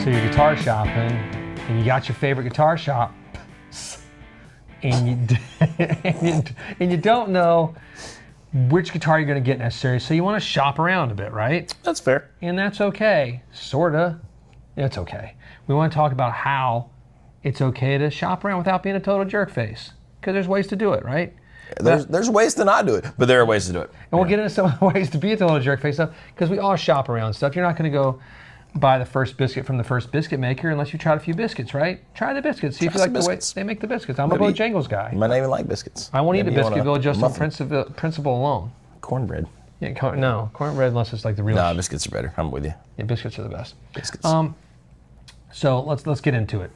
So you're guitar shopping, and you got your favorite guitar shop, and you don't know which guitar you're going to get necessarily. So you want to shop around a bit, right? That's fair. And that's okay, sorta. It's okay. We want to talk about how it's okay to shop around without being a total jerk face, because there's ways to do it, right? There's ways to not do it, but there are ways to do it. And we'll get into some ways to be a total jerk face stuff, because we all shop around stuff. You're not going to go buy the first biscuit from the first biscuit maker unless you tried a few biscuits, right? Try the biscuits. See if you like the way they make the biscuits. I'm a Bojangles guy. You might not even like biscuits. I won't eat a biscuit if it'll just on principle alone. Cornbread. Yeah, cornbread unless it's like the real. No, biscuits are better. I'm with you. Yeah, biscuits are the best. Biscuits. So let's get into it.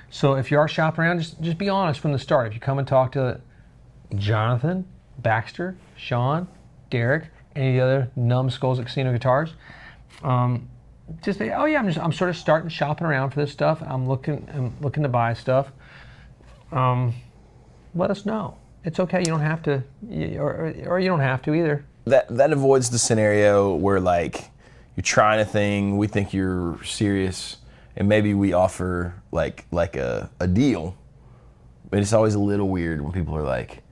So if you are shopping around, just be honest from the start. If you come and talk to Jonathan, Baxter, Sean, Derek, any of the other numbskulls at Casino Guitars, just say, oh yeah, I'm sort of starting shopping around for this stuff. I'm looking to buy stuff. Let us know. It's okay. You don't have to, or you don't have to either. That avoids the scenario where like you're trying a thing, we think you're serious, and maybe we offer like a deal, but it's always a little weird when people are like,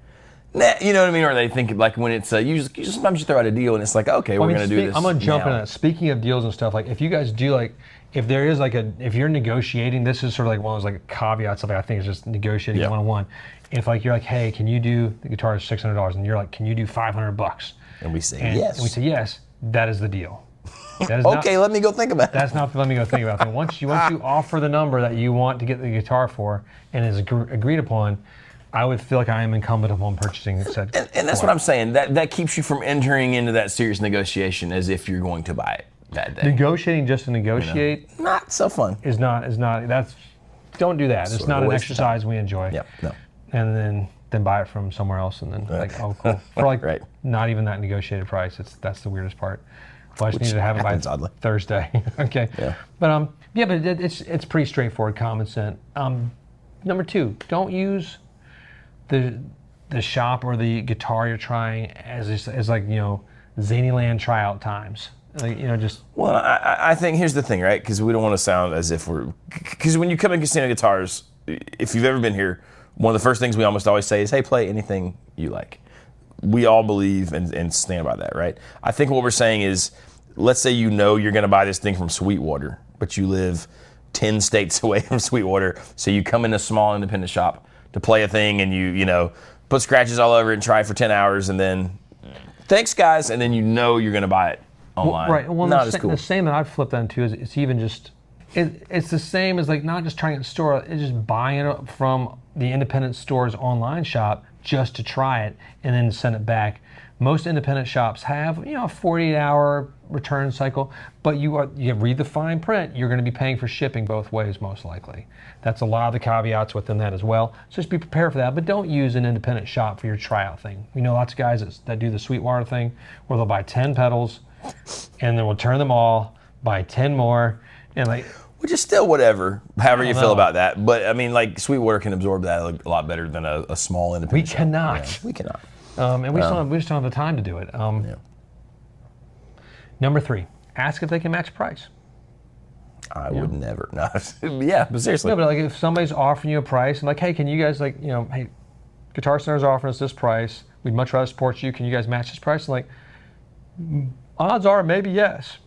nah, you know what I mean? Or they think like when it's usually sometimes you throw out a deal and it's like, okay, we're gonna do this. I'm gonna jump now. in that. Speaking of deals and stuff, like if you guys do like, if there is like if you're negotiating, this is sort of like one of those like caveats of like I think it's just negotiating one-on-one. If like you're like, hey, can you do the guitar is $600, and you're like, can you do $500? And we say yes. And we say yes. That is the deal. That is okay, let me go think about it. That's not let me go think about it. Once you offer the number that you want to get the guitar for and is agreed upon, I would feel like I am incumbent upon purchasing said. And that's what I'm saying. That keeps you from entering into that serious negotiation as if you're going to buy it that day. Negotiating just to negotiate, not so fun. Is not. That's don't do that. It's not an exercise we enjoy. Yep. No. And then buy it from somewhere else, and then like, oh cool, for like not even that negotiated price. That's the weirdest part. Well, I just needed to have it by Thursday. Okay. Yeah. But but it's pretty straightforward, common sense. Number 2, don't use the shop or the guitar you're trying as like Zanyland tryout times. Like just. Well, I think here's the thing, right? Because we don't want to sound as if because when you come in Casino Guitars, if you've ever been here, one of the first things we almost always say is, hey, play anything you like. We all believe and stand by that, right? I think what we're saying is, let's say you're going to buy this thing from Sweetwater, but you live 10 states away from Sweetwater, so you come in a small independent shop to play a thing, and you put scratches all over it and try it for 10 hours, and then, thanks guys, and then you're going to buy it online. Well, right. Well, the same that I've flipped that into is it's even just, it's the same as like not just trying it in the store, it's just buying it from the independent store's online shop just to try it and then send it back. Most independent shops have a 48-hour return cycle, but you read the fine print, you're going to be paying for shipping both ways most likely. That's a lot of the caveats within that as well. So just be prepared for that, but don't use an independent shop for your tryout thing. We know lots of guys that do the Sweetwater thing where they'll buy 10 pedals and then we'll turn them all, buy 10 more, and like. Which is still whatever, however you feel about that. But I mean, like Sweetwater can absorb that a lot better than a small independent shop. Cannot. Yeah, we cannot. And we just don't have the time to do it. Number 3, ask if they can match price. I would never. No. Yeah, but seriously. No, but like if somebody's offering you a price and like, hey, can you guys hey, Guitar Center's offering us this price. We'd much rather support you. Can you guys match this price? And like, odds are maybe yes.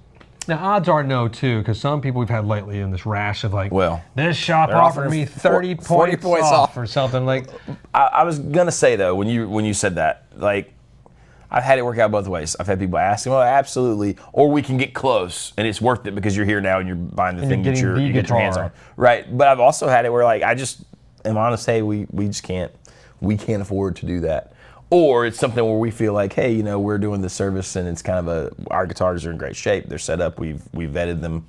Now, odds are no, too, because some people we've had lately in this rash of like, this shop offered me 40 points off or something. Like, I was going to say, though, when you said that, like, I've had it work out both ways. I've had people ask, well, absolutely, or we can get close, and it's worth it because you're here now and you're buying the thing that you get your hands on. Right, but I've also had it where, like, I just am honest, hey, we just can't afford to do that. Or it's something where we feel like, hey, we're doing this service and it's kind of our guitars are in great shape. They're set up. We've vetted them.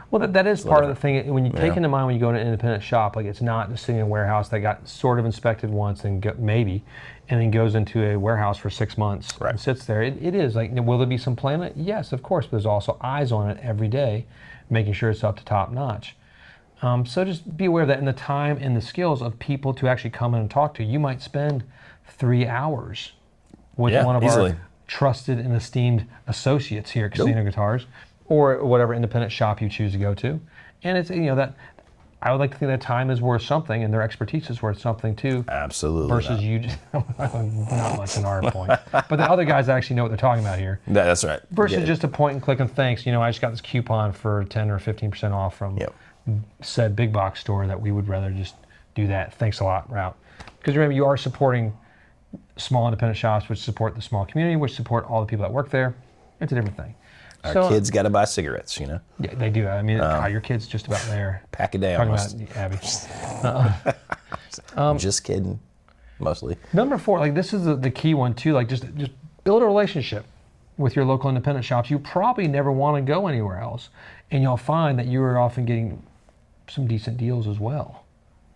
Well, that is part of the thing. When you take into mind when you go to an independent shop, like it's not just sitting in a warehouse that got sort of inspected once and then goes into a warehouse for 6 months and sits there. It is like, will there be some play on it? Yes, of course. But there's also eyes on it every day, making sure it's up to top notch. So just be aware of that, and the time and the skills of people to actually come in and talk to. You might spend 3 hours with one of our trusted and esteemed associates here at Casino Guitars, or whatever independent shop you choose to go to, And it's, that I would like to think that time is worth something and their expertise is worth something too. Absolutely. Versus not. you, not much in our point. But the other guys actually know what they're talking about here. That's right. Versus just a point and click and thanks. I just got this coupon for 10 or 15% off from said big box store that we would rather just do that. Thanks a lot route. Because remember, you are supporting small independent shops, which support the small community, which support all the people that work there. It's a different thing. Our kids got to buy cigarettes, Yeah, they do. I mean, your kid's just about there. Pack a day Talking almost. about Abby. Just kidding, mostly. Number 4, this is the key one too. Just build a relationship with your local independent shops. You probably never want to go anywhere else, and you'll find that you are often getting some decent deals as well.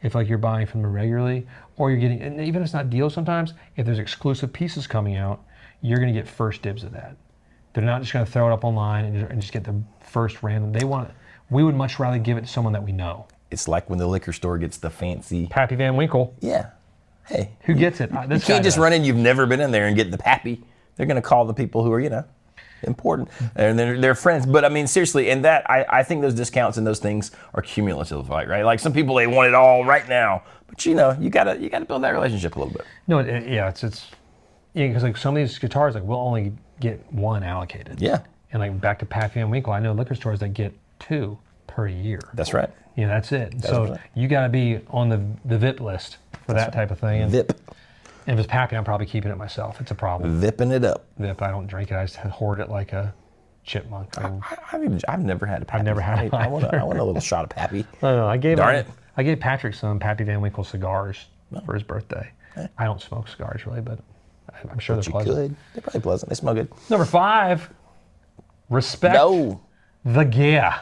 If you're buying from them regularly, or you're getting, and even if it's not deals sometimes, if there's exclusive pieces coming out, you're going to get first dibs of that. They're not just going to throw it up online and just get the first random. We would much rather give it to someone that we know. It's like when the liquor store gets the fancy Pappy Van Winkle. Yeah. Hey. Who gets it? You can't just run in, you've never been in there and get the Pappy. They're going to call the people who are, important. And they're friends. But I mean, seriously, and that, I think those discounts and those things are cumulative, right? Like some people, they want it all right now. But you gotta build that relationship a little bit. No, it's because some of these guitars, we'll only get one allocated. Yeah. And back to Pappy Van Winkle, I know liquor stores that get 2 per year. That's right. That's it. So you got to be on the VIP list for that type of thing. And VIP. And if it's Pappy, I'm probably keeping it myself. It's a problem. Vipping it up. VIP, I don't drink it. I just hoard it like a chipmunk. I've never had a Pappy. I've never had it. I want a little shot of Pappy. No, I gave Darn it. I gave Patrick some Pappy Van Winkle cigars for his birthday. I don't smoke cigars really, but I'm sure they're pleasant. Could. They're probably pleasant. They smell good. Number 5, respect the gear.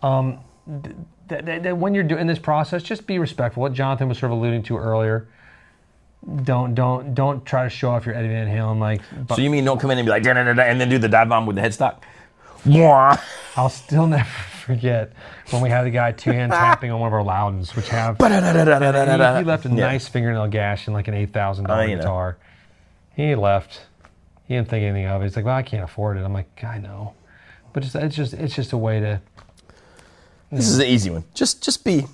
When you're doing this process, just be respectful. What Jonathan was sort of alluding to earlier. Don't try to show off your Eddie Van Halen So you mean don't come in and be like da-da-da-da, and then do the dive bomb with the headstock? Mwah. I'll still never forget when we had the guy 2-hand tapping on one of our Loudons, which have he left a nice fingernail gash in an $8,000 guitar. He left. He didn't think anything of it. He's like, well, I can't afford it. I'm like, I know, but it's just a way to. This is an easy one. Just be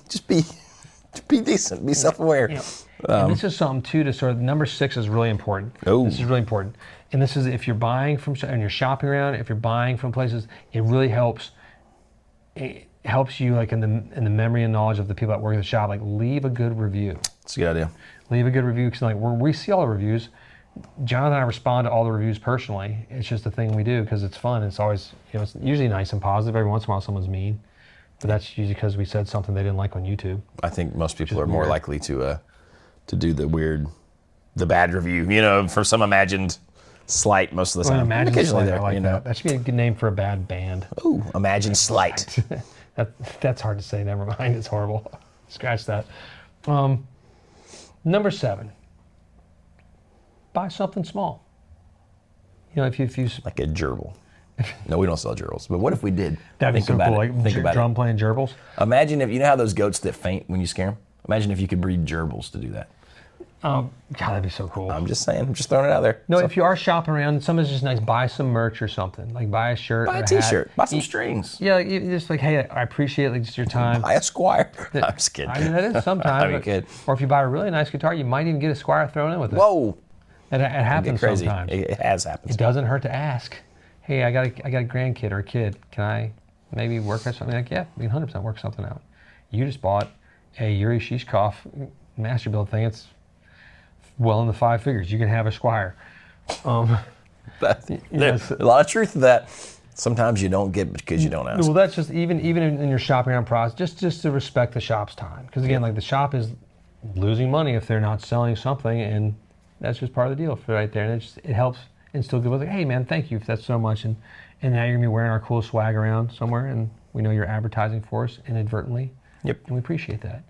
decent. Be self-aware. And this is something too to sort of, number 6 is really important. This is really important. And this is if you're buying from, and you're shopping around, if you're buying from places, it really helps. It helps you in the memory and knowledge of the people that work at the shop. Leave a good review. That's a good idea. Leave a good review because we see all the reviews. Jonathan and I respond to all the reviews personally. It's just a thing we do because it's fun. It's always, it's usually nice and positive. Every once in a while someone's mean, but that's usually because we said something they didn't like on YouTube. I think most people are more likely to do the bad review, for some imagined slight most of the time. Imagined Slight, I like that. That should be a good name for a bad band. Ooh, Imagined Slight. That's hard to say. Never mind. It's horrible. Scratch that. Number 7. Buy something small. If you like a gerbil. No, we don't sell gerbils. But what if we did? That'd be so cool. Think about drum playing gerbils. Imagine if how those goats that faint when you scare them. Imagine if you could breed gerbils to do that. God, that'd be so cool. I'm just saying. I'm just throwing it out there. No, if you are shopping around, something's just nice. Buy some merch or something. Buy a shirt. Buy a T-shirt. Buy some strings. Yeah, just hey, I appreciate just your time. Buy a Squire. I'm just kidding. I mean, that is sometimes. I mean, or if you buy a really nice guitar, you might even get a Squire thrown in with it. Whoa. It happens crazy. Sometimes. It has happened. It doesn't hurt to ask. Hey, I got a grandkid or a kid. Can I maybe work on something? Yeah, we can 100% work something out. You just bought a Yuri Shishkov master build thing. It's well in the 5 figures. You can have a Squire. There's a lot of truth to that. Sometimes you don't get because you don't ask. Well, that's just even in your shopping around process, just to respect the shop's time. Because again, the shop is losing money if they're not selling something, and that's just part of the deal for right there. And it helps instill good. Hey man, thank you for that so much. And now you're gonna be wearing our cool swag around somewhere, and we know you're advertising for us inadvertently. Yep. And we appreciate that.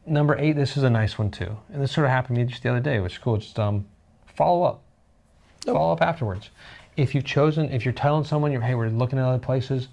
Number 8, this is a nice one too. And this sort of happened to me just the other day, which is cool. Just follow up. Follow up afterwards. If you're telling someone, hey, we're looking at other places,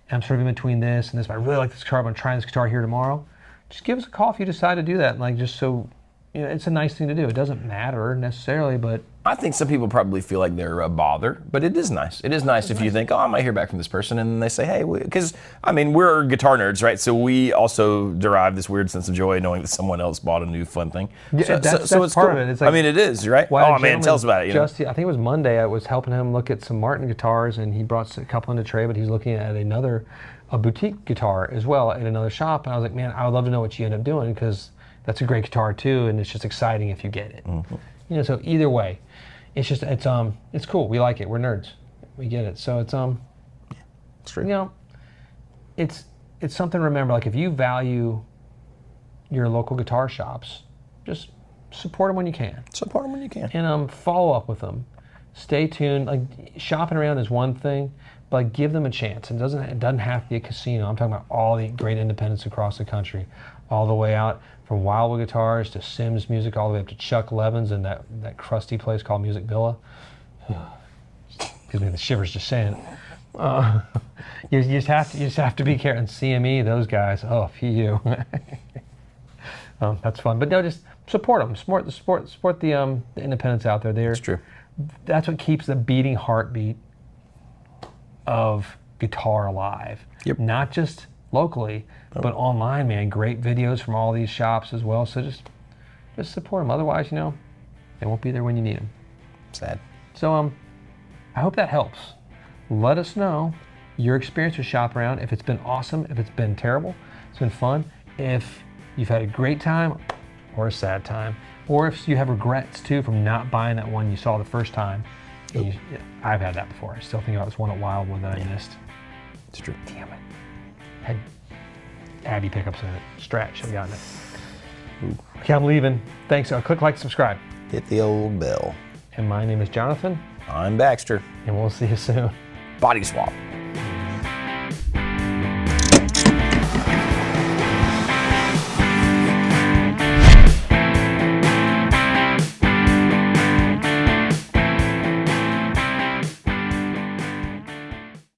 and I'm sort of in between this and this, but I really like this guitar, I'm gonna try this guitar here tomorrow. Just give us a call if you decide to do that. Just so you know, it's a nice thing to do. It doesn't matter necessarily, but I think some people probably feel like they're a bother, but it is nice. It is nice if you think, oh, I might hear back from this person, and then they say, hey, because, I mean, we're guitar nerds, right? So we also derive this weird sense of joy knowing that someone else bought a new fun thing. Yeah, so that's it's part cool. of it. It's like, I mean, it is, right? Why a Oh, man, tell us about it. You know? I think it was Monday, I was helping him look at some Martin guitars, and he brought a couple into tray, but he's looking at a boutique guitar as well at another shop, and I was like, man, I would love to know what you end up doing, because that's a great guitar too, and it's just exciting if you get it. Mm-hmm. You know, so either way, it's cool. We like it. We're nerds. We get it. So it's true. You know, it's something to remember. Like, if you value your local guitar shops, just support them when you can. Support them when you can. And follow up with them. Stay tuned. Like, shopping around is one thing, but like, give them a chance. It doesn't have to be a casino. I'm talking about all the great independents across the country, all the way out from Wildwood Guitars to Sims Music, all the way up to Chuck Levin's and that crusty place called Music Villa. Gives me the shivers just saying it. You just have to be careful. And CME, those guys, oh, phew. That's fun. But no, just support them. Support the independents out there. That's true. That's what keeps the beating heartbeat of guitar alive. Yep. Not just locally, but online, man. Great videos from all these shops as well. So just support them. Otherwise, you know, they won't be there when you need them. Sad. So I hope that helps. Let us know your experience with Shop Around. If it's been awesome, if it's been terrible, it's been fun. If you've had a great time or a sad time, or if you have regrets too from not buying that one you saw the first time. I've had that before. I still think about this one at Wildwood that I missed. It's true. Damn it. Had Abby pickups in it. Strat should have gotten it. Ooh. Okay, I'm leaving. Thanks. Click like, subscribe. Hit the old bell. And my name is Jonathan. I'm Baxter. And we'll see you soon. Body swap.